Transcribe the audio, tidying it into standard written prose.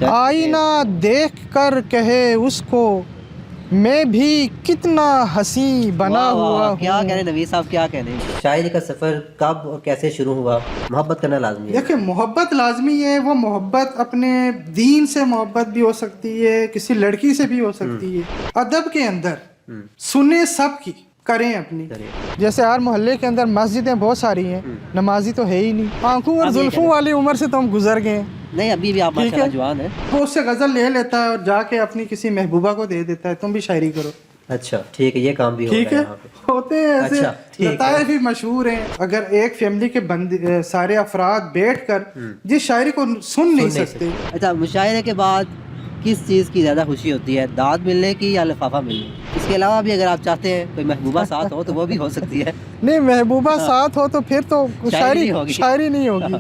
आईना देख कर कहे उसको मैं भी कितना हंसी बना वाह, वाह, हुआ वाह, क्या हूँ। कह रहे नवीद साहब, क्या कह रहे हैं। शायरी का सफर कब और कैसे शुरू हुआ? मोहब्बत करना लाजमी है। देखिए मोहब्बत लाजमी है, वो मोहब्बत अपने दीन से मोहब्बत भी हो सकती है, किसी लड़की से भी हो सकती है। अदब के अंदर सुने सब की, करें अपनी। जैसे हर मोहल्ले के अंदर मस्जिदें बहुत सारी हैं, नमाजी तो है ही नहीं। आंखों और आप ये जुल्फों कह वाली उम्र से तो हम गुजर गए हैं। नहीं, अभी भी आप ठीक माशाल्लाह है, जवान है। वो उससे गजल ले लेता है और जाके अपनी किसी महबूबा को दे देता है, तुम भी शायरी करो। अच्छा ठीक है, ये काम भी हो ठीक रहा है, है यहाँ पे। होते हैं ऐसे। अच्छा, ठीक है। लताए भी मशहूर हैं। अगर एक फैमिली के बंदे सारे अफराद बैठकर जिस शायरी को सुन नहीं सकते। अच्छा, मुशायरे के बाद किस चीज़ की ज़्यादा खुशी होती है, दाद मिलने की या लिफाफा मिलने की? इसके अलावा भी अगर आप चाहते हैं कोई महबूबा साथ हो तो वो भी हो सकती है। नहीं, महबूबा हाँ। साथ हो तो फिर तो शायरी नहीं होगी। शायरी नहीं होगी।